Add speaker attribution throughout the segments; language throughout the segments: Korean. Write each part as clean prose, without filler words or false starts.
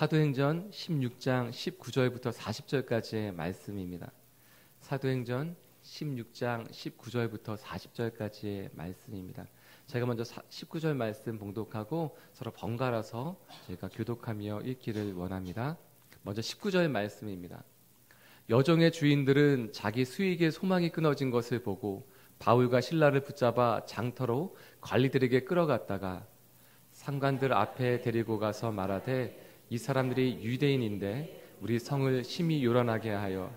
Speaker 1: 사도행전 16장 19절부터 40절까지의 말씀입니다. 사도행전 16장 19절부터 40절까지의 말씀입니다. 제가 먼저 19절 말씀 봉독하고 서로 번갈아서 저희가 교독하며 읽기를 원합니다. 먼저 19절 말씀입니다. 여종의 주인들은 자기 수익의 소망이 끊어진 것을 보고 바울과 실라를 붙잡아 장터로 관리들에게 끌어갔다가 상관들 앞에 데리고 가서 말하되 이 사람들이 유대인인데 우리 성을 심히 요란하게 하여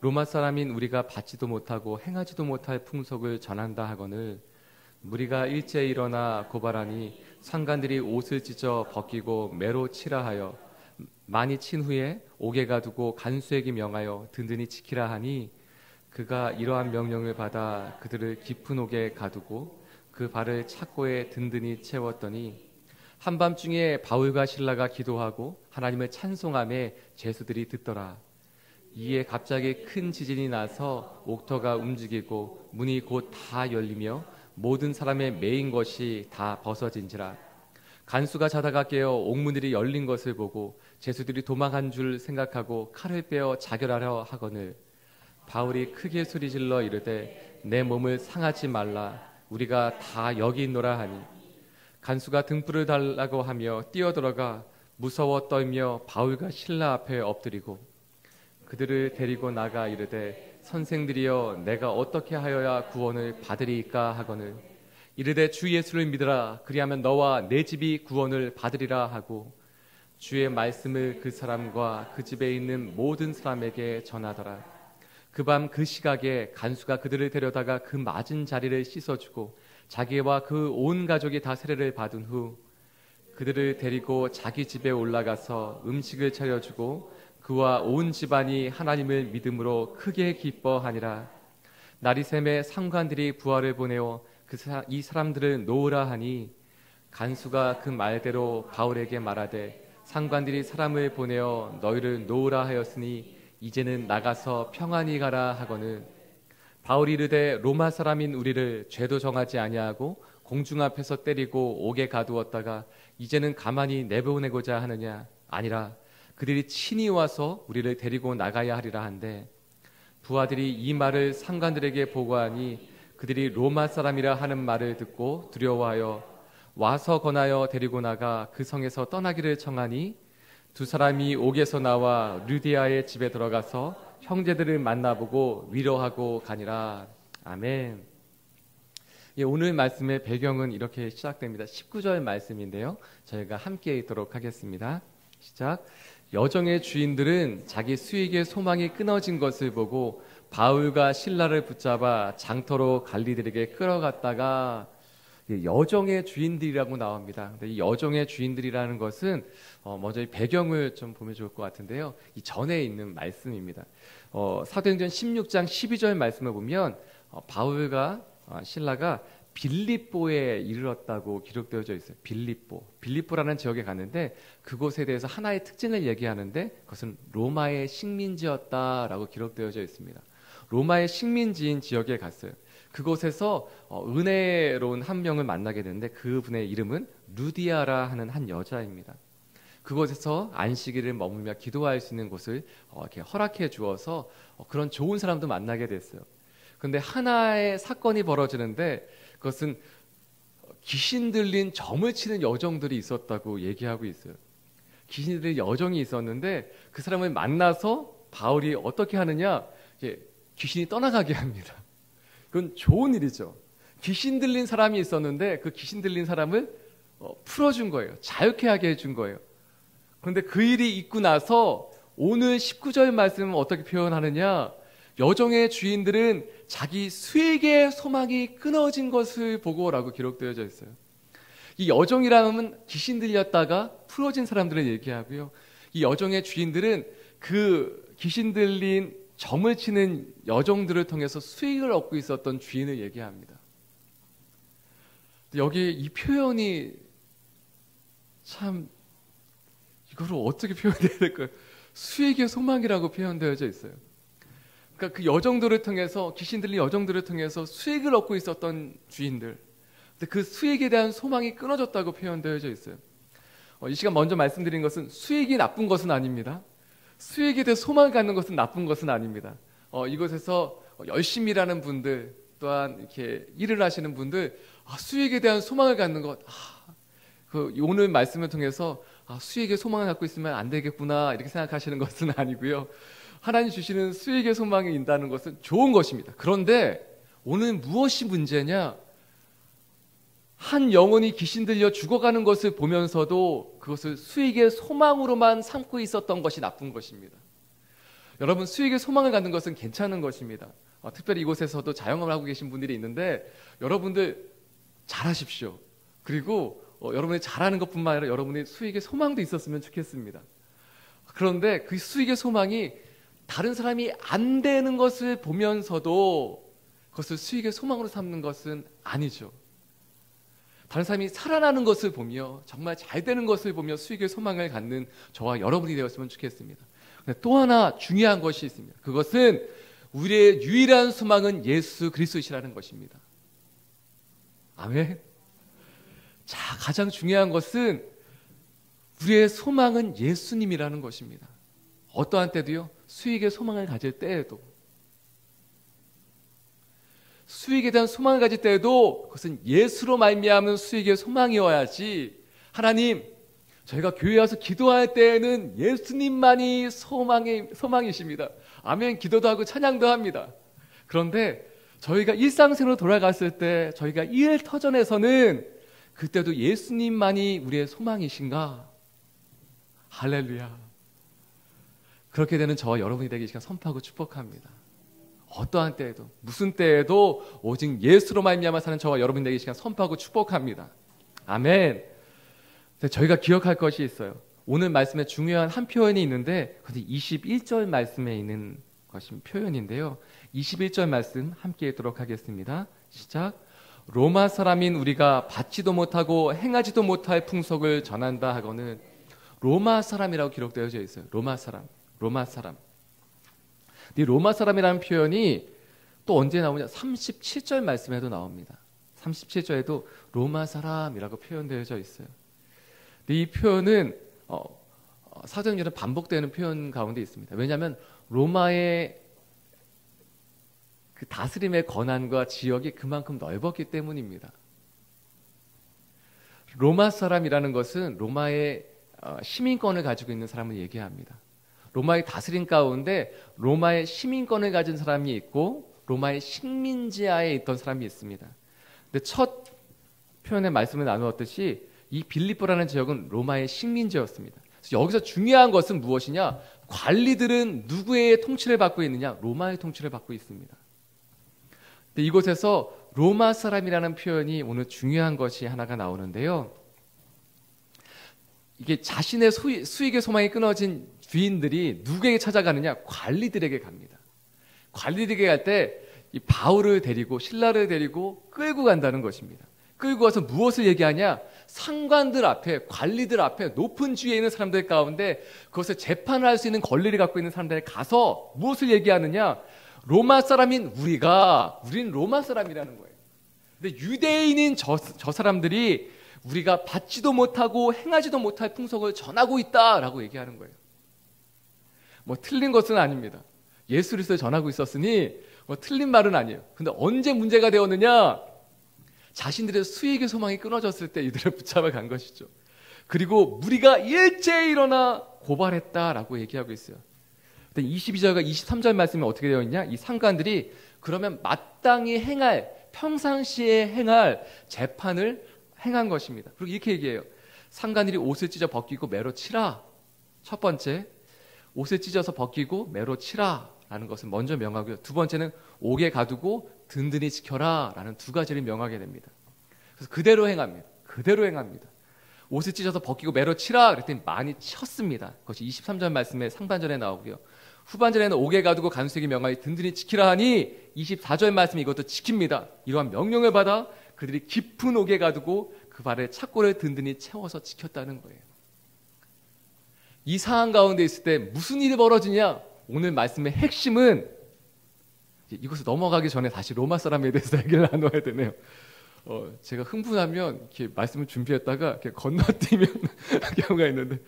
Speaker 1: 로마 사람인 우리가 받지도 못하고 행하지도 못할 풍속을 전한다 하거늘 무리가 일제히 일어나 고발하니 상관들이 옷을 찢어 벗기고 매로 치라 하여 많이 친 후에 옥에 가두고 간수에게 명하여 든든히 지키라 하니 그가 이러한 명령을 받아 그들을 깊은 옥에 가두고 그 발을 착고에 든든히 채웠더니 한밤중에 바울과 실라가 기도하고 하나님을 찬송하며 죄수들이 듣더라. 이에 갑자기 큰 지진이 나서 옥터가 움직이고 문이 곧 다 열리며 모든 사람의 매인 것이 다 벗어진지라. 간수가 자다가 깨어 옥문들이 열린 것을 보고 죄수들이 도망한 줄 생각하고 칼을 빼어 자결하려 하거늘 바울이 크게 소리질러 이르되 내 몸을 상하지 말라 우리가 다 여기 있노라 하니 간수가 등불을 달라고 하며 뛰어들어가 무서워 떨며 바울과 실라 앞에 엎드리고 그들을 데리고 나가 이르되 선생들이여 내가 어떻게 하여야 구원을 받으리이까 하거늘 이르되 주 예수를 믿으라 그리하면 너와 내 집이 구원을 받으리라 하고 주의 말씀을 그 사람과 그 집에 있는 모든 사람에게 전하더라. 그 밤 그 시각에 간수가 그들을 데려다가 그 맞은 자리를 씻어주고 자기와 그 온 가족이 다 세례를 받은 후 그들을 데리고 자기 집에 올라가서 음식을 차려주고 그와 온 집안이 하나님을 믿음으로 크게 기뻐하니라. 날이 새매 상관들이 부하를 보내어 이 사람들을 놓으라 하니 간수가 그 말대로 바울에게 말하되 상관들이 사람을 보내어 너희를 놓으라 하였으니 이제는 나가서 평안히 가라 하거늘 바울이 이르되 로마 사람인 우리를 죄도 정하지 아니하고 공중 앞에서 때리고 옥에 가두었다가 이제는 가만히 내보내고자 하느냐 아니라 그들이 친히 와서 우리를 데리고 나가야 하리라 한데 부하들이 이 말을 상관들에게 보고하니 그들이 로마 사람이라 하는 말을 듣고 두려워하여 와서 권하여 데리고 나가 그 성에서 떠나기를 청하니 두 사람이 옥에서 나와 르디아의 집에 들어가서 형제들을 만나보고 위로하고 가니라. 아멘. 오늘 말씀의 배경은 이렇게 시작됩니다. 19절 말씀인데요. 저희가 함께 읽도록 하겠습니다. 시작. 여종의 주인들은 자기 수익의 소망이 끊어진 것을 보고 바울과 실라를 붙잡아 장터로 관리들에게 끌어갔다가 여종의 주인들이라고 나옵니다. 근데 이 여종의 주인들이라는 것은 먼저 이 배경을 좀 보면 좋을 것 같은데요. 이 전에 있는 말씀입니다. 사도행전 16장 12절 말씀을 보면 바울과 실라가 빌립보에 이르렀다고 기록되어져 있어요. 빌립보라는 지역에 갔는데 그곳에 대해서 하나의 특징을 얘기하는데 그것은 로마의 식민지였다라고 기록되어져 있습니다. 로마의 식민지인 지역에 갔어요. 그곳에서 은혜로운 한 명을 만나게 되는데 그분의 이름은 루디아라 하는 한 여자입니다. 그곳에서 안식일을 머물며 기도할 수 있는 곳을 이렇게 허락해 주어서 그런 좋은 사람도 만나게 됐어요. 그런데 하나의 사건이 벌어지는데 그것은 귀신 들린 점을 치는 여종들이 있었다고 얘기하고 있어요. 귀신 들린 여종이 있었는데 그 사람을 만나서 바울이 어떻게 하느냐, 귀신이 떠나가게 합니다. 그건 좋은 일이죠. 귀신 들린 사람이 있었는데 그 귀신 들린 사람을 풀어준 거예요. 자유케 하게 해준 거예요. 그런데 그 일이 있고 나서 오늘 19절 말씀은 어떻게 표현하느냐, 여종의 주인들은 자기 수익의 소망이 끊어진 것을 보고라고 기록되어져 있어요. 이 여종이라면 귀신 들렸다가 풀어진 사람들을 얘기하고요. 이 여종의 주인들은 그 귀신 들린 점을 치는 여종들을 통해서 수익을 얻고 있었던 주인을 얘기합니다. 여기 이 표현이 참 이거를 어떻게 표현해야 될까요? 수익의 소망이라고 표현되어져 있어요. 그러니까 그 여종들을 통해서, 귀신 들린 여종들을 통해서 수익을 얻고 있었던 주인들, 근데 그 수익에 대한 소망이 끊어졌다고 표현되어져 있어요. 이 시간 먼저 말씀드린 것은 수익이 나쁜 것은 아닙니다. 수익에 대해 소망을 갖는 것은 나쁜 것은 아닙니다. 이곳에서 열심히 일하는 분들, 또한 이렇게 일을 하시는 분들, 수익에 대한 소망을 갖는 것, 오늘 말씀을 통해서 수익에 소망을 갖고 있으면 안 되겠구나 이렇게 생각하시는 것은 아니고요. 하나님 주시는 수익의 소망이 있다는 것은 좋은 것입니다. 그런데 오늘 무엇이 문제냐? 한 영혼이 귀신 들려 죽어가는 것을 보면서도 그것을 수익의 소망으로만 삼고 있었던 것이 나쁜 것입니다. 여러분, 수익의 소망을 갖는 것은 괜찮은 것입니다. 특별히 이곳에서도 자영업을 하고 계신 분들이 있는데 여러분들 잘하십시오. 그리고 여러분이 잘하는 것뿐만 아니라 여러분의 수익의 소망도 있었으면 좋겠습니다. 그런데 그 수익의 소망이 다른 사람이 안 되는 것을 보면서도 그것을 수익의 소망으로 삼는 것은 아니죠. 다른 사람이 살아나는 것을 보며 정말 잘 되는 것을 보며 수익의 소망을 갖는 저와 여러분이 되었으면 좋겠습니다. 또 하나 중요한 것이 있습니다. 그것은 우리의 유일한 소망은 예수 그리스도이시라는 것입니다. 아멘. 자, 가장 중요한 것은 우리의 소망은 예수님이라는 것입니다. 어떠한 때도요, 수익의 소망을 가질 때에도, 수익에 대한 소망을 가질 때에도 그것은 예수로 말미암은 수익의 소망이어야지, 하나님, 저희가 교회 와서 기도할 때에는 예수님만이 소망이십니다. 아멘. 기도도 하고 찬양도 합니다. 그런데 저희가 일상생활로 돌아갔을 때, 저희가 일 터전에서는 그때도 예수님만이 우리의 소망이신가? 할렐루야. 그렇게 되는 저와 여러분이 되기 시간 선포하고 축복합니다. 어떠한 때에도, 무슨 때에도 오직 예수로 말미암아 사는 저와 여러분이 되기 시간 선포하고 축복합니다. 아멘. 저희가 기억할 것이 있어요. 오늘 말씀에 중요한 한 표현이 있는데, 그것이 21절 말씀에 있는 것이 표현인데요. 21절 말씀 함께 읽도록 하겠습니다. 시작. 로마 사람인 우리가 받지도 못하고 행하지도 못할 풍속을 전한다 하고는, 로마 사람이라고 기록되어져 있어요. 로마 사람. 이 로마 사람이라는 표현이 또 언제 나오냐? 37절 말씀에도 나옵니다. 37절에도 로마 사람이라고 표현되어져 있어요. 근데 이 표현은 사도행전에 반복되는 표현 가운데 있습니다. 왜냐하면 로마의 그 다스림의 권한과 지역이 그만큼 넓었기 때문입니다. 로마 사람이라는 것은 로마의 시민권을 가지고 있는 사람을 얘기합니다. 로마의 다스림 가운데 로마의 시민권을 가진 사람이 있고 로마의 식민지하에 있던 사람이 있습니다. 근데 첫 표현의 말씀을 나누었듯이 이 빌립보라는 지역은 로마의 식민지였습니다. 그래서 여기서 중요한 것은 무엇이냐? 관리들은 누구의 통치를 받고 있느냐? 로마의 통치를 받고 있습니다. 근데 이곳에서 로마 사람이라는 표현이 오늘 중요한 것이 하나가 나오는데요. 이게 자신의 수익의 소망이 끊어진 주인들이 누구에게 찾아가느냐? 관리들에게 갑니다. 관리들에게 갈 때 이 바울을 데리고 신라를 데리고 끌고 간다는 것입니다. 끌고 와서 무엇을 얘기하냐? 상관들 앞에, 관리들 앞에, 높은 지위에 있는 사람들 가운데 그것을 재판을 할 수 있는 권리를 갖고 있는 사람들에 가서 무엇을 얘기하느냐? 로마 사람인 우린 로마 사람이라는 거예요. 근데 유대인인 저 사람들이 우리가 받지도 못하고 행하지도 못할 풍속을 전하고 있다라고 얘기하는 거예요. 뭐 틀린 것은 아닙니다. 예수 그리스도를 전하고 있었으니 뭐 틀린 말은 아니에요. 근데 언제 문제가 되었느냐? 자신들의 수익의 소망이 끊어졌을 때 이들을 붙잡아 간 것이죠. 그리고 무리가 일제히 일어나 고발했다라고 얘기하고 있어요. 22절과 23절 말씀이 어떻게 되어 있냐? 이 상관들이 그러면 마땅히 평상시에 행할 재판을 행한 것입니다. 그리고 이렇게 얘기해요. 상관들이 옷을 찢어 벗기고 매로 치라. 첫 번째, 옷을 찢어서 벗기고 매로 치라 라는 것을 먼저 명하고요. 두 번째는 옥에 가두고 든든히 지켜라 라는 두 가지를 명하게 됩니다. 그래서 그대로 행합니다. 옷을 찢어서 벗기고 매로 치라 그랬더니 많이 쳤습니다. 그것이 23절 말씀의 상반절에 나오고요. 후반절에는 옥에 가두고 간수에게 명하여 든든히 지키라 하니 24절 말씀이 이것도 지킵니다. 이러한 명령을 받아 그들이 깊은 옥에 가두고 그 발에 착고를 든든히 채워서 지켰다는 거예요. 이 상황 가운데 있을 때 무슨 일이 벌어지냐? 오늘 말씀의 핵심은, 이것을 넘어가기 전에 다시 로마 사람에 대해서 얘기를 나눠야 되네요. 제가 흥분하면 이렇게 말씀을 준비했다가 이렇게 건너뛰면 경우가 있는데,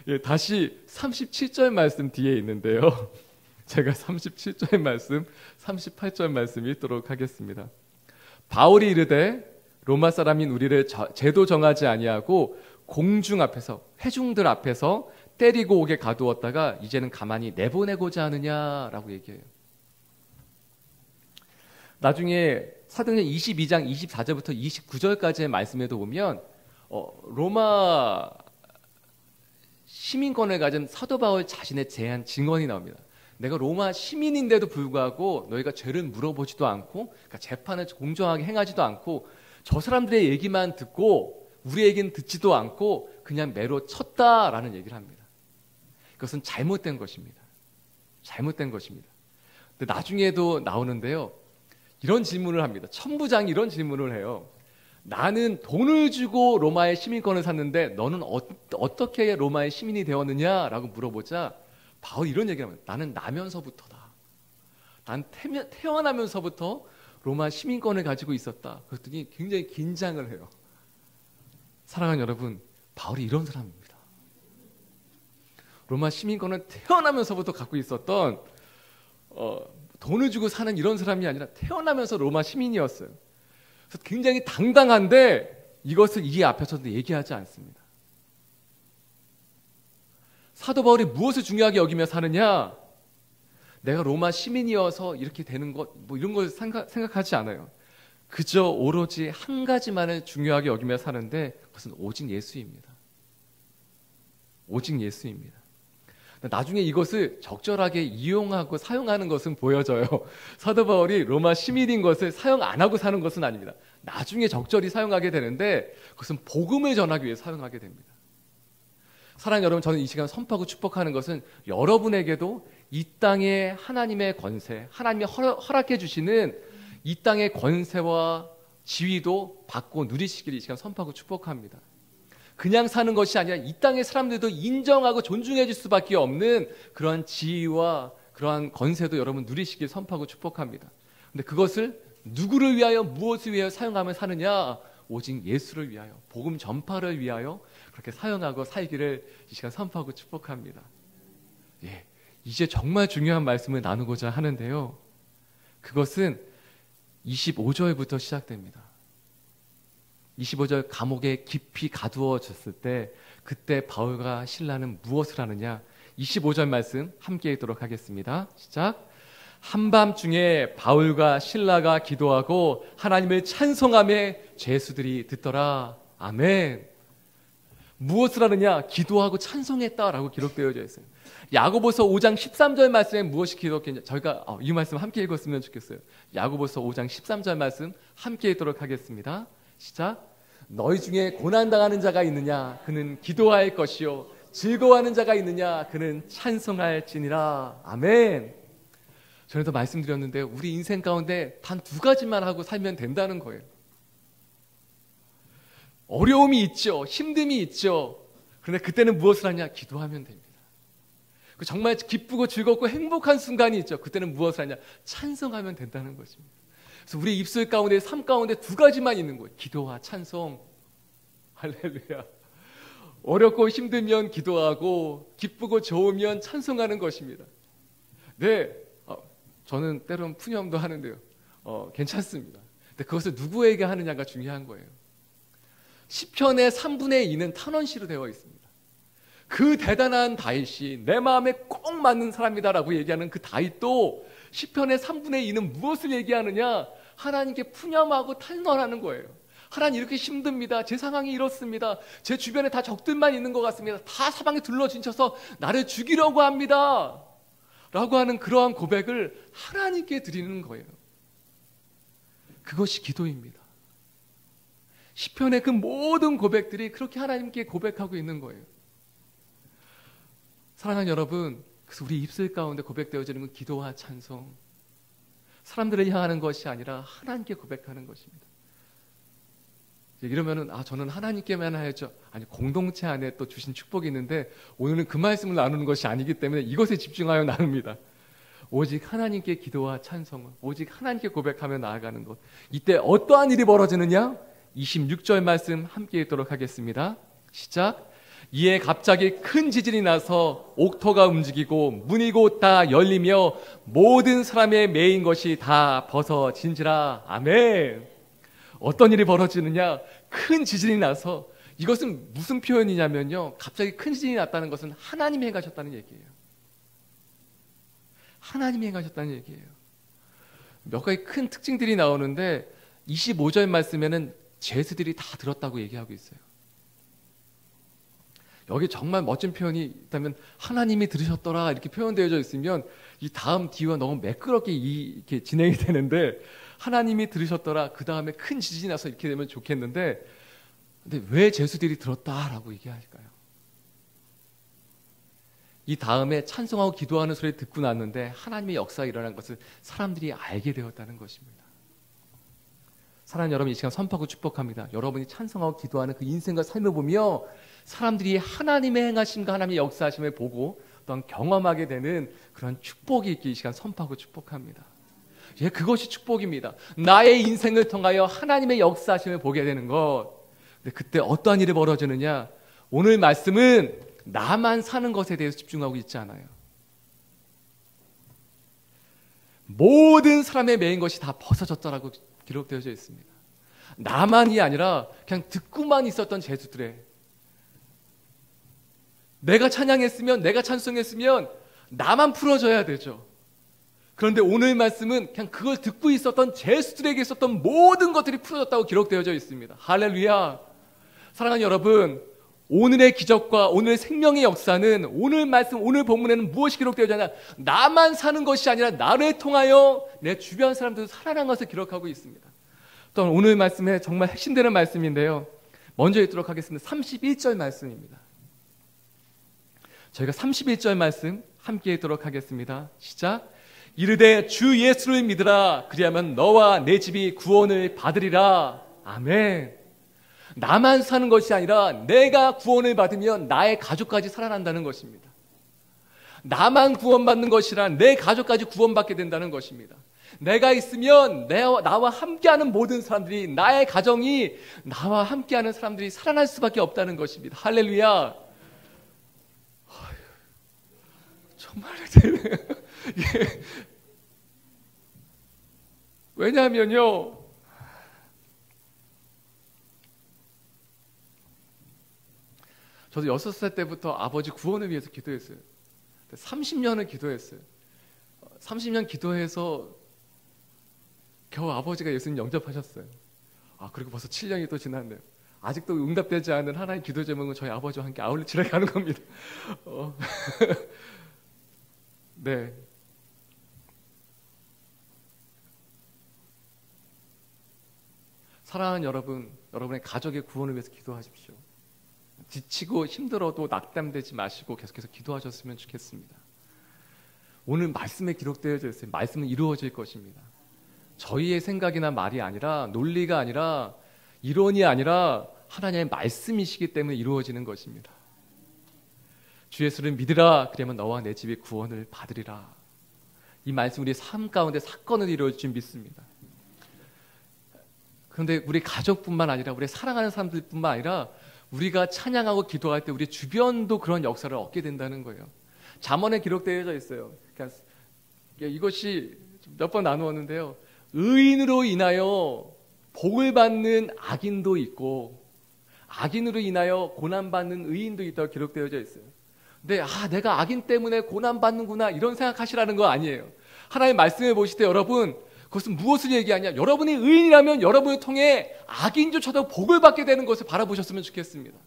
Speaker 1: 예, 다시 37절 말씀 뒤에 있는데요. 제가 37절 말씀, 38절 말씀 읽도록 하겠습니다. 바울이 이르되 로마 사람인 우리를 제도 정하지 아니하고 공중 앞에서, 회중들 앞에서 때리고 오게 가두었다가 이제는 가만히 내보내고자 하느냐라고 얘기해요. 나중에 사도행전 22장 24절부터 29절까지의 말씀에도 보면 로마 시민권을 가진 사도 바울 자신의 제한 증언이 나옵니다. 내가 로마 시민인데도 불구하고 너희가 죄를 물어보지도 않고, 그러니까 재판을 공정하게 행하지도 않고, 저 사람들의 얘기만 듣고 우리 얘기는 듣지도 않고 그냥 매로 쳤다라는 얘기를 합니다. 그것은 잘못된 것입니다. 잘못된 것입니다. 근데 나중에도 나오는데요, 이런 질문을 합니다. 천부장이 이런 질문을 해요. 나는 돈을 주고 로마의 시민권을 샀는데 너는 어떻게 로마의 시민이 되었느냐라고 물어보자 바울이 이런 얘기를 합니다. 나는 나면서부터다. 난 태어나면서부터 로마 시민권을 가지고 있었다. 그랬더니 굉장히 긴장을 해요. 사랑하는 여러분, 바울이 이런 사람입니다. 로마 시민권을 태어나면서부터 갖고 있었던 돈을 주고 사는 이런 사람이 아니라 태어나면서 로마 시민이었어요. 그래서 굉장히 당당한데 이것을 이 앞에서도 얘기하지 않습니다. 사도 바울이 무엇을 중요하게 여기며 사느냐? 내가 로마 시민이어서 이렇게 되는 것, 뭐 이런 걸 생각하지 않아요. 그저 오로지 한 가지만을 중요하게 여기며 사는데 그것은 오직 예수입니다. 오직 예수입니다. 나중에 이것을 적절하게 이용하고 사용하는 것은 보여져요. 사도 바울이 로마 시민인 것을 사용 안 하고 사는 것은 아닙니다. 나중에 적절히 사용하게 되는데 그것은 복음을 전하기 위해 사용하게 됩니다. 사랑하는 여러분, 저는 이 시간 선포하고 축복하는 것은 여러분에게도 이 땅에 하나님의 권세, 하나님이 허락해 주시는 이 땅의 권세와 지위도 받고 누리시기를 이 시간 선포하고 축복합니다. 그냥 사는 것이 아니라 이 땅의 사람들도 인정하고 존중해 줄 수밖에 없는 그러한 지위와 그러한 권세도 여러분 누리시길 선포하고 축복합니다. 근데 그것을 누구를 위하여 무엇을 위하여 사용하며 사느냐? 오직 예수를 위하여, 복음 전파를 위하여 그렇게 사용하고 살기를 이 시간 선포하고 축복합니다. 예, 이제 정말 중요한 말씀을 나누고자 하는데요, 그것은 25절부터 시작됩니다. 25절, 감옥에 깊이 가두어졌을 때 그때 바울과 실라는 무엇을 하느냐? 25절 말씀 함께 읽도록 하겠습니다. 시작. 한밤중에 바울과 실라가 기도하고 하나님을 찬송하며 죄수들이 듣더라. 아멘. 무엇을 하느냐? 기도하고 찬송했다라고 기록되어져 있어요. 야고보서 5장 13절 말씀에 무엇이 기록했냐? 저희가 이 말씀 함께 읽었으면 좋겠어요. 야고보서 5장 13절 말씀 함께 읽도록 하겠습니다. 시작. 너희 중에 고난당하는 자가 있느냐? 그는 기도할 것이요. 즐거워하는 자가 있느냐? 그는 찬송할지니라. 아멘. 전에도 말씀드렸는데 우리 인생 가운데 단 두 가지만 하고 살면 된다는 거예요. 어려움이 있죠. 힘듦이 있죠. 그런데 그때는 무엇을 하냐? 기도하면 됩니다. 정말 기쁘고 즐겁고 행복한 순간이 있죠. 그때는 무엇을 하냐? 찬송하면 된다는 것입니다. 그래서 우리 입술 가운데, 삶 가운데 두 가지만 있는 거예요. 기도와 찬송. 할렐루야. 어렵고 힘들면 기도하고 기쁘고 좋으면 찬송하는 것입니다. 네, 저는 때론 푸념도 하는데요. 괜찮습니다. 근데 그것을 누구에게 하느냐가 중요한 거예요. 시편의 3분의 2는 탄원시로 되어 있습니다. 그 대단한 다윗이 내 마음에 꼭 맞는 사람이다라고 얘기하는 그 다윗도 시편의 3분의 2는 무엇을 얘기하느냐? 하나님께 푸념하고 탄원하는 거예요. 하나님 이렇게 힘듭니다. 제 상황이 이렇습니다. 제 주변에 다 적들만 있는 것 같습니다. 다 사방에 둘러진쳐서 나를 죽이려고 합니다. 라고 하는 그러한 고백을 하나님께 드리는 거예요. 그것이 기도입니다. 시편의 그 모든 고백들이 그렇게 하나님께 고백하고 있는 거예요. 사랑하는 여러분, 그래서 우리 입술 가운데 고백되어지는 건 기도와 찬송, 사람들을 향하는 것이 아니라 하나님께 고백하는 것입니다. 이러면은 저는 하나님께만 해야죠. 아니, 공동체 안에 또 주신 축복이 있는데 오늘은 그 말씀을 나누는 것이 아니기 때문에 이것에 집중하여 나눕니다. 오직 하나님께 기도와 찬송을, 오직 하나님께 고백하며 나아가는 것. 이때 어떠한 일이 벌어지느냐? 26절 말씀 함께 읽도록 하겠습니다. 시작. 이에 갑자기 큰 지진이 나서 옥토가 움직이고 문이 곧 다 열리며 모든 사람의 매인 것이 다 벗어진지라. 아멘. 어떤 일이 벌어지느냐? 큰 지진이 나서, 이것은 무슨 표현이냐면요, 갑자기 큰 지진이 났다는 것은 하나님이 행하셨다는 얘기예요. 하나님이 행하셨다는 얘기예요. 몇 가지 큰 특징들이 나오는데 25절 말씀에는 제수들이 다 들었다고 얘기하고 있어요. 여기 정말 멋진 표현이 있다면 하나님이 들으셨더라 이렇게 표현되어져 있으면 이 다음 뒤와 너무 매끄럽게 이렇게 진행이 되는데, 하나님이 들으셨더라, 그 다음에 큰 지진이 나서 이렇게 되면 좋겠는데, 근데 왜 제수들이 들었다라고 얘기할까요? 이 다음에 찬송하고 기도하는 소리를 듣고 났는데 하나님의 역사가 일어난 것을 사람들이 알게 되었다는 것입니다. 사랑하는 여러분, 이 시간 선포하고 축복합니다. 여러분이 찬송하고 기도하는 그 인생과 삶을 보며 사람들이 하나님의 행하심과 하나님의 역사하심을 보고 또한 경험하게 되는 그런 축복이 있기, 이 시간 선포하고 축복합니다. 예, 그것이 축복입니다. 나의 인생을 통하여 하나님의 역사하심을 보게 되는 것. 근데 그때 어떠한 일이 벌어지느냐? 오늘 말씀은 나만 사는 것에 대해서 집중하고 있지 않아요. 모든 사람의 매인 것이 다 벗어졌다라고 기록되어져 있습니다. 나만이 아니라 그냥 듣고만 있었던 제수들의, 내가 찬양했으면, 내가 찬송했으면 나만 풀어져야 되죠. 그런데 오늘 말씀은 그냥 그걸 듣고 있었던 제수들에게 있었던 모든 것들이 풀어졌다고 기록되어져 있습니다. 할렐루야. 사랑하는 여러분, 오늘의 기적과 오늘 생명의 역사는, 오늘 말씀, 오늘 본문에는 무엇이 기록되어져 있냐? 나만 사는 것이 아니라 나를 통하여 내 주변 사람들도 살아난 것을 기록하고 있습니다. 또한 오늘 말씀에 정말 핵심되는 말씀인데요, 먼저 읽도록 하겠습니다. 31절 말씀입니다. 저희가 31절 말씀 함께 읽도록 하겠습니다. 시작. 이르되 주 예수를 믿으라. 그리하면 너와 내 집이 구원을 받으리라. 아멘. 나만 사는 것이 아니라 내가 구원을 받으면 나의 가족까지 살아난다는 것입니다. 나만 구원받는 것이라 내 가족까지 구원받게 된다는 것입니다. 내가 있으면 나와 함께하는 모든 사람들이, 나의 가정이, 나와 함께하는 사람들이 살아날 수밖에 없다는 것입니다. 할렐루야. 정말 왜냐하면요, 저도 6살 때부터 아버지 구원을 위해서 기도했어요. 30년을 기도했어요. 30년 기도해서 겨우 아버지가 예수님 영접하셨어요. 그리고 벌써 7년이 또 지났네요. 아직도 응답되지 않은 하나의 기도 제목은 저희 아버지와 함께 아울렛을 가는 겁니다. 네. 사랑하는 여러분, 여러분의 가족의 구원을 위해서 기도하십시오. 지치고 힘들어도 낙담되지 마시고 계속해서 기도하셨으면 좋겠습니다. 오늘 말씀에 기록되어져 있어요. 말씀은 이루어질 것입니다. 저희의 생각이나 말이 아니라, 논리가 아니라, 이론이 아니라 하나님의 말씀이시기 때문에 이루어지는 것입니다. 주 예수를 믿으라. 그러면 너와 내 집이 구원을 받으리라. 이 말씀 우리 삶 가운데 사건을 이루어질 줄 믿습니다. 그런데 우리 가족뿐만 아니라 우리 사랑하는 사람들뿐만 아니라 우리가 찬양하고 기도할 때 우리 주변도 그런 역사를 얻게 된다는 거예요. 잠언에 기록되어져 있어요. 그러니까 이것이 몇 번 나누었는데요, 의인으로 인하여 복을 받는 악인도 있고 악인으로 인하여 고난받는 의인도 있다고 기록되어져 있어요. 근데 내가 악인 때문에 고난받는구나 이런 생각하시라는 거 아니에요. 하나님의 말씀을 보실 때 여러분, 그것은 무엇을 얘기하냐? 여러분이 의인이라면 여러분을 통해 악인조차도 복을 받게 되는 것을 바라보셨으면 좋겠습니다.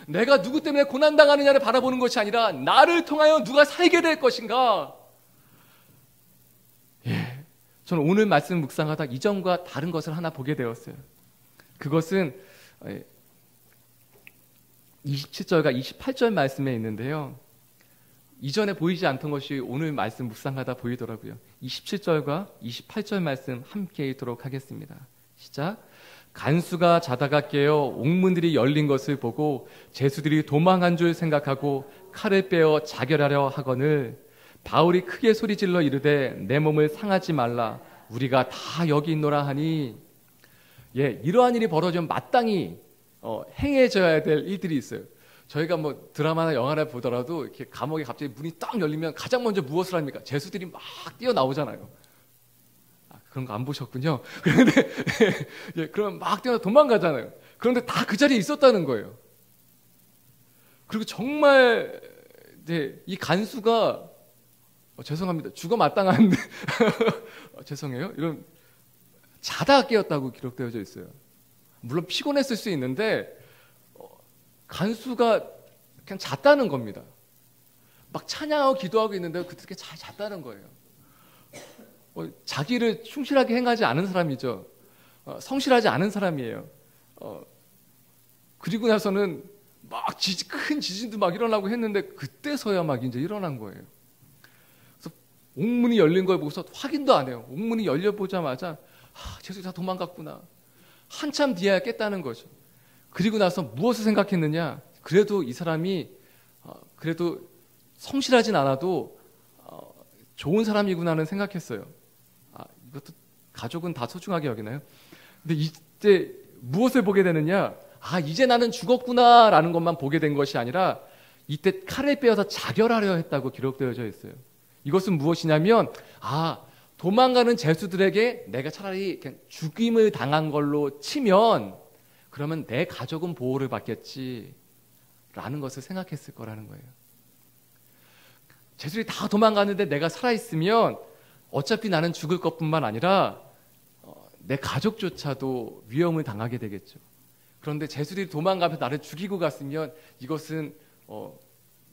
Speaker 1: 내가 누구 때문에 고난당하느냐를 바라보는 것이 아니라 나를 통하여 누가 살게 될 것인가? 예, 저는 오늘 말씀 묵상하다 이전과 다른 것을 하나 보게 되었어요. 그것은 27절과 28절 말씀에 있는데요, 이전에 보이지 않던 것이 오늘 말씀 묵상하다 보이더라고요. 27절과 28절 말씀 함께 읽도록 하겠습니다. 시작. 간수가 자다가 깨어 옥문들이 열린 것을 보고 제수들이 도망한 줄 생각하고 칼을 빼어 자결하려 하거늘 바울이 크게 소리질러 이르되 내 몸을 상하지 말라 우리가 다 여기 있노라 하니. 이러한 일이 벌어지면 마땅히 행해져야 될 일들이 있어요. 저희가 뭐 드라마나 영화를 보더라도 이렇게 감옥에 갑자기 문이 딱 열리면 가장 먼저 무엇을 합니까? 죄수들이 막 뛰어나오잖아요. 그런 거 안 보셨군요. 그런데 그러면 막 뛰어나 도망가잖아요. 그런데 다 그 자리에 있었다는 거예요. 그리고 정말 이 간수가 죄송합니다. 죽어 마땅한데 죄송해요. 이런 자다 깨었다고 기록되어져 있어요. 물론 피곤했을 수 있는데 간수가 그냥 잤다는 겁니다. 막 찬양하고 기도하고 있는데 그렇게 잘 잤다는 거예요. 자기를 충실하게 행하지 않은 사람이죠. 성실하지 않은 사람이에요. 그리고 나서는 막 큰 지진도 막 일어나고 했는데 그때서야 막 이제 일어난 거예요. 그래서 옥문이 열린 걸 보고서 확인도 안 해요. 옥문이 열려보자마자 죄수 다 도망갔구나. 한참 뒤에야 깼다는 거죠. 그리고 나서 무엇을 생각했느냐? 그래도 이 사람이 그래도 성실하진 않아도 좋은 사람이구나는 생각했어요. 이것도 가족은 다 소중하게 여기나요? 근데 이때 무엇을 보게 되느냐? 이제 나는 죽었구나라는 것만 보게 된 것이 아니라 이때 칼을 빼어서 자결하려 했다고 기록되어져 있어요. 이것은 무엇이냐면 도망가는 죄수들에게 내가 차라리 그냥 죽임을 당한 걸로 치면 그러면 내 가족은 보호를 받겠지라는 것을 생각했을 거라는 거예요. 죄수들이 다 도망가는데 내가 살아있으면 어차피 나는 죽을 것뿐만 아니라 내 가족조차도 위험을 당하게 되겠죠. 그런데 죄수들이 도망가면서 나를 죽이고 갔으면 이것은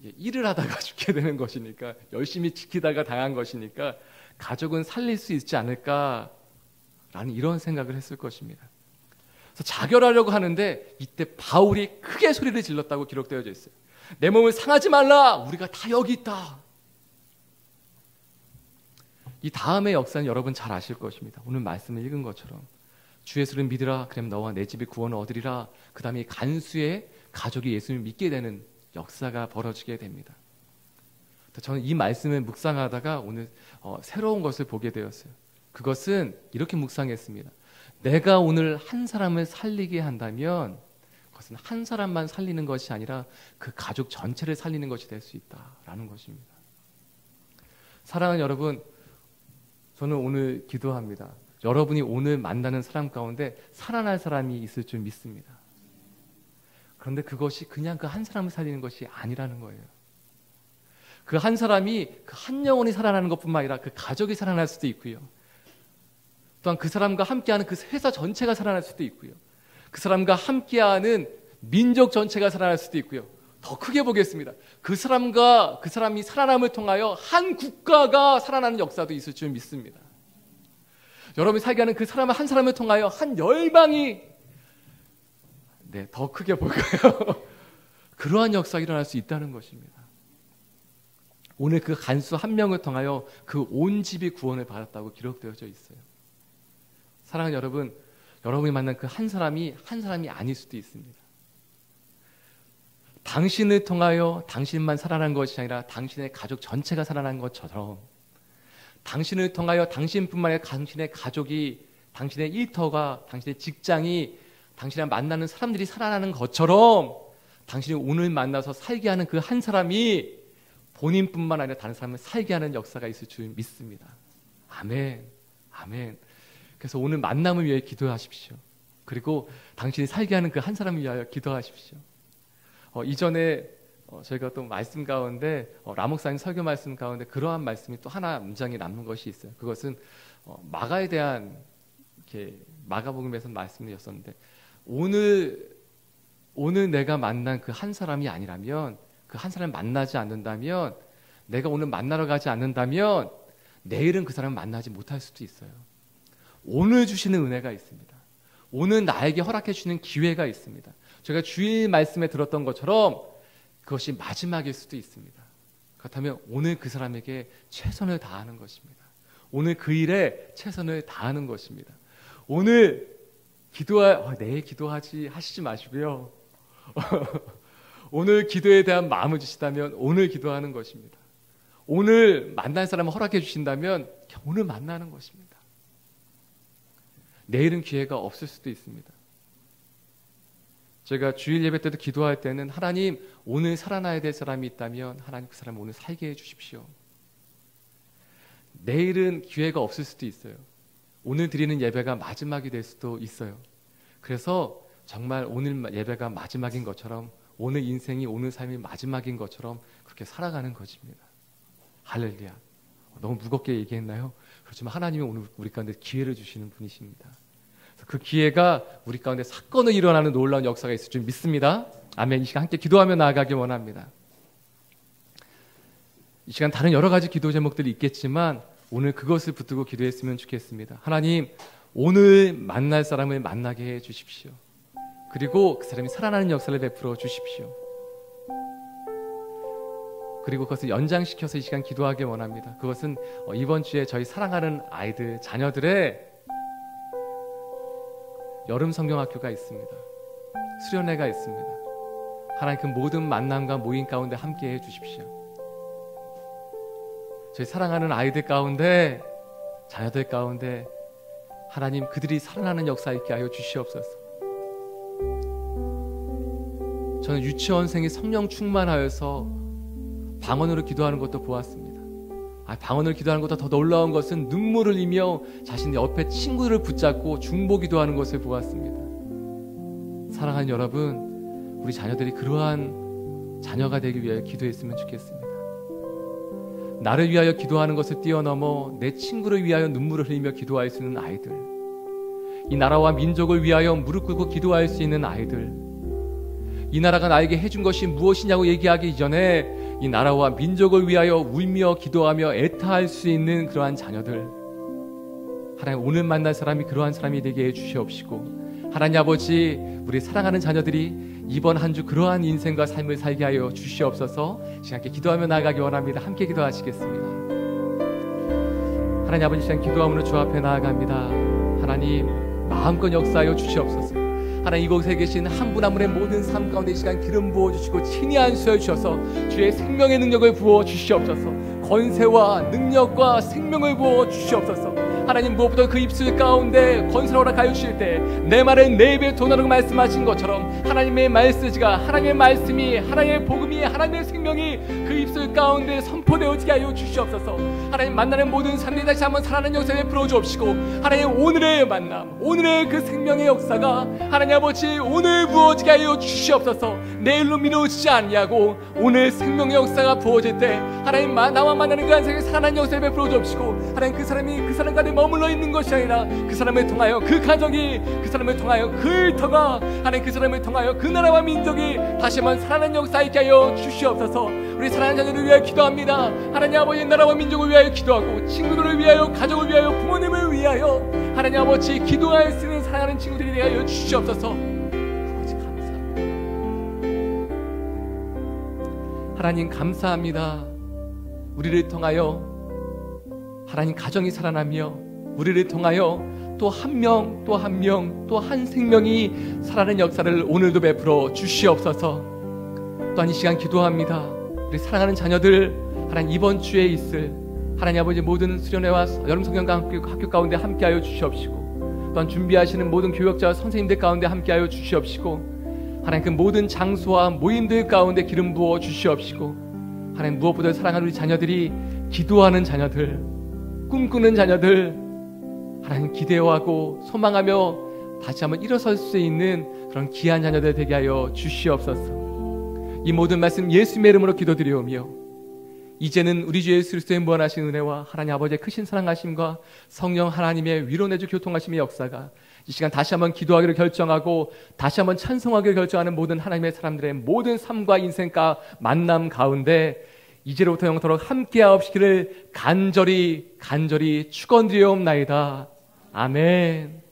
Speaker 1: 일을 하다가 죽게 되는 것이니까 열심히 지키다가 당한 것이니까 가족은 살릴 수 있지 않을까라는 이런 생각을 했을 것입니다. 그래서 자결하려고 하는데 이때 바울이 크게 소리를 질렀다고 기록되어져 있어요. 내 몸을 상하지 말라. 우리가 다 여기 있다. 이 다음의 역사는 여러분 잘 아실 것입니다. 오늘 말씀을 읽은 것처럼 주 예수를 믿으라. 그럼 너와 내 집이 구원을 얻으리라. 그 다음에 간수의 가족이 예수님을 믿게 되는 역사가 벌어지게 됩니다. 저는 이 말씀을 묵상하다가 오늘 새로운 것을 보게 되었어요. 그것은 이렇게 묵상했습니다. 내가 오늘 한 사람을 살리게 한다면 그것은 한 사람만 살리는 것이 아니라 그 가족 전체를 살리는 것이 될 수 있다라는 것입니다. 사랑하는 여러분, 저는 오늘 기도합니다. 여러분이 오늘 만나는 사람 가운데 살아날 사람이 있을 줄 믿습니다. 그런데 그것이 그냥 그 한 사람을 살리는 것이 아니라는 거예요. 그 한 사람이 그 한 영혼이 살아나는 것뿐만 아니라 그 가족이 살아날 수도 있고요. 또한 그 사람과 함께하는 그 회사 전체가 살아날 수도 있고요. 그 사람과 함께하는 민족 전체가 살아날 수도 있고요. 더 크게 보겠습니다. 그 사람이 살아남을 통하여 한 국가가 살아나는 역사도 있을 줄 믿습니다. 여러분이 살게 하는 그 사람 한 사람을 통하여 한 열방이 더 크게 볼까요? 그러한 역사가 일어날 수 있다는 것입니다. 오늘 그 간수 한 명을 통하여 그 온 집이 구원을 받았다고 기록되어져 있어요. 사랑하는 여러분, 여러분이 만난 그 한 사람이 아닐 수도 있습니다. 당신을 통하여 당신만 살아난 것이 아니라 당신의 가족 전체가 살아난 것처럼 당신을 통하여 당신뿐만 아니라 당신의 가족이, 당신의 일터가, 당신의 직장이, 당신을 만나는 사람들이 살아나는 것처럼 당신이 오늘 만나서 살게 하는 그 한 사람이 본인뿐만 아니라 다른 사람을 살게 하는 역사가 있을 줄 믿습니다. 아멘. 아멘. 그래서 오늘 만남을 위해 기도하십시오. 그리고 당신이 살게 하는 그 한 사람을 위하여 기도하십시오. 이전에 저희가 또 말씀 가운데 라목사님 설교 말씀 가운데 그러한 말씀이 또 하나 문장이 남는 것이 있어요. 그것은 마가에 대한 이렇게 마가복음에서 말씀이었었는데 오늘 내가 만난 그 한 사람이 아니라면, 그 한 사람을 만나지 않는다면, 내가 오늘 만나러 가지 않는다면 내일은 그 사람을 만나지 못할 수도 있어요. 오늘 주시는 은혜가 있습니다. 오늘 나에게 허락해 주시는 기회가 있습니다. 제가 주일 말씀에 들었던 것처럼 그것이 마지막일 수도 있습니다. 그렇다면 오늘 그 사람에게 최선을 다하는 것입니다. 오늘 그 일에 최선을 다하는 것입니다. 오늘 내일 기도하지 하시지 마시고요. 오늘 기도에 대한 마음을 주시다면 오늘 기도하는 것입니다. 오늘 만날 사람을 허락해 주신다면 오늘 만나는 것입니다. 내일은 기회가 없을 수도 있습니다. 제가 주일 예배 때도 기도할 때는 하나님 오늘 살아나야 될 사람이 있다면 하나님 그 사람을 오늘 살게 해주십시오. 내일은 기회가 없을 수도 있어요. 오늘 드리는 예배가 마지막이 될 수도 있어요. 그래서 정말 오늘 예배가 마지막인 것처럼 오늘 인생이 오늘 삶이 마지막인 것처럼 그렇게 살아가는 것입니다. 할렐루야. 너무 무겁게 얘기했나요? 그렇지만 하나님이 오늘 우리 가운데 기회를 주시는 분이십니다. 그 기회가 우리 가운데 사건을 일어나는 놀라운 역사가 있을 줄 믿습니다. 아멘. 이 시간 함께 기도하며 나아가기 원합니다. 이 시간 다른 여러 가지 기도 제목들이 있겠지만 오늘 그것을 붙들고 기도했으면 좋겠습니다. 하나님, 오늘 만날 사람을 만나게 해 주십시오. 그리고 그 사람이 살아나는 역사를 베풀어 주십시오. 그리고 그것을 연장시켜서 이 시간 기도하기 원합니다. 그것은 이번 주에 저희 사랑하는 아이들, 자녀들의 여름 성경학교가 있습니다. 수련회가 있습니다. 하나님 그 모든 만남과 모임 가운데 함께 해 주십시오. 저희 사랑하는 아이들 가운데, 자녀들 가운데 하나님 그들이 살아나는 역사 있게 하여 주시옵소서. 저는 유치원생이 성령 충만하여서 방언으로 기도하는 것도 보았습니다. 방언을 기도하는 것보다 더 놀라운 것은 눈물을 흘리며 자신의 옆에 친구들을 붙잡고 중보 기도하는 것을 보았습니다. 사랑하는 여러분, 우리 자녀들이 그러한 자녀가 되기 위하여 기도했으면 좋겠습니다. 나를 위하여 기도하는 것을 뛰어넘어 내 친구를 위하여 눈물을 흘리며 기도할 수 있는 아이들, 이 나라와 민족을 위하여 무릎 꿇고 기도할 수 있는 아이들, 이 나라가 나에게 해준 것이 무엇이냐고 얘기하기 전에 이 나라와 민족을 위하여 울며 기도하며 애타할 수 있는 그러한 자녀들, 하나님 오늘 만날 사람이 그러한 사람이 되게 해주시옵시고, 하나님 아버지 우리 사랑하는 자녀들이 이번 한 주 그러한 인생과 삶을 살게 하여 주시옵소서. 시간 함께 기도하며 나아가기 원합니다. 함께 기도하시겠습니다. 하나님 아버지, 시간 기도함으로 주 앞에 나아갑니다. 하나님 마음껏 역사하여 주시옵소서. 하나님 이곳에 계신 한 분 한 분의 모든 삶 가운데 이 시간 기름 부어주시고 친히 안수해 주셔서 주의 생명의 능력을 부어 주시옵소서. 권세와 능력과 생명을 부어 주시옵소서. 하나님 무엇보다 그 입술 가운데 권세를 허락하여 주실 때 내 말은 내 입에 도나라고 말씀하신 것처럼 하나님의 말씀지가, 하나님의 말씀이, 하나님의 복음이, 하나님의 생명이 그 입술 가운데 선포되어지게 하여 주시옵소서. 하나님 만나는 모든 사람들이 다시 한번 살아나는 역사에 풀어 주옵시고, 하나님 오늘의 만남, 오늘의 그 생명의 역사가 하나님 아버지 오늘 부어지게 하여 주시옵소서. 내일로 미루어지지 아니하고 오늘 생명의 역사가 부어질 때 하나님 나와 만나는 그 한 생에 살아나는 역사에 베풀어 주옵시고, 하나님 그 사람이 그 사람 가운데 머물러 있는 것이 아니라 그 사람을 통하여 그 가정이, 그 사람을 통하여 그 일터가, 하나님 그 사람을 통하여 그 나라와 민족이 다시 한번 살아나는 역사 있게 하여 주시옵소서. 우리 사랑하는 자녀들을 위하여 기도합니다. 하나님 아버지 나라와 민족을 위하여 기도하고, 친구들을 위하여, 가족을 위하여, 부모님을 위하여 하나님 아버지 기도할 수 있는 사랑하는 친구들이 되게 하여 주시옵소서. 아버지 감사합니다. 하나님 감사합니다. 우리를 통하여 하나님 가정이 살아나며, 우리를 통하여 또 한 명, 또 한 명, 또 한 생명이 살아나는 역사를 오늘도 베풀어 주시옵소서. 또한 이 시간 기도합니다. 우리 사랑하는 자녀들, 하나님 이번 주에 있을 하나님 아버지 모든 수련회와 여름 성경 학교 가운데 함께하여 주시옵시고, 또한 준비하시는 모든 교역자와 선생님들 가운데 함께하여 주시옵시고, 하나님 그 모든 장소와 모임들 가운데 기름 부어 주시옵시고, 하나님 무엇보다 사랑하는 우리 자녀들이 기도하는 자녀들, 꿈꾸는 자녀들, 하나님 기대하고 소망하며 다시 한번 일어설 수 있는 그런 귀한 자녀들 되게 하여 주시옵소서. 이 모든 말씀 예수님의 이름으로 기도드리오며, 이제는 우리 주 예수 그리스도의 무한하신 은혜와 하나님 아버지의 크신 사랑하심과 성령 하나님의 위로내주 교통하심의 역사가 이 시간 다시 한번 기도하기를 결정하고 다시 한번 찬송하기를 결정하는 모든 하나님의 사람들의 모든 삶과 인생과 만남 가운데 이제로부터 영원토록 함께하옵시기를 간절히 축원드리옵나이다. 아멘.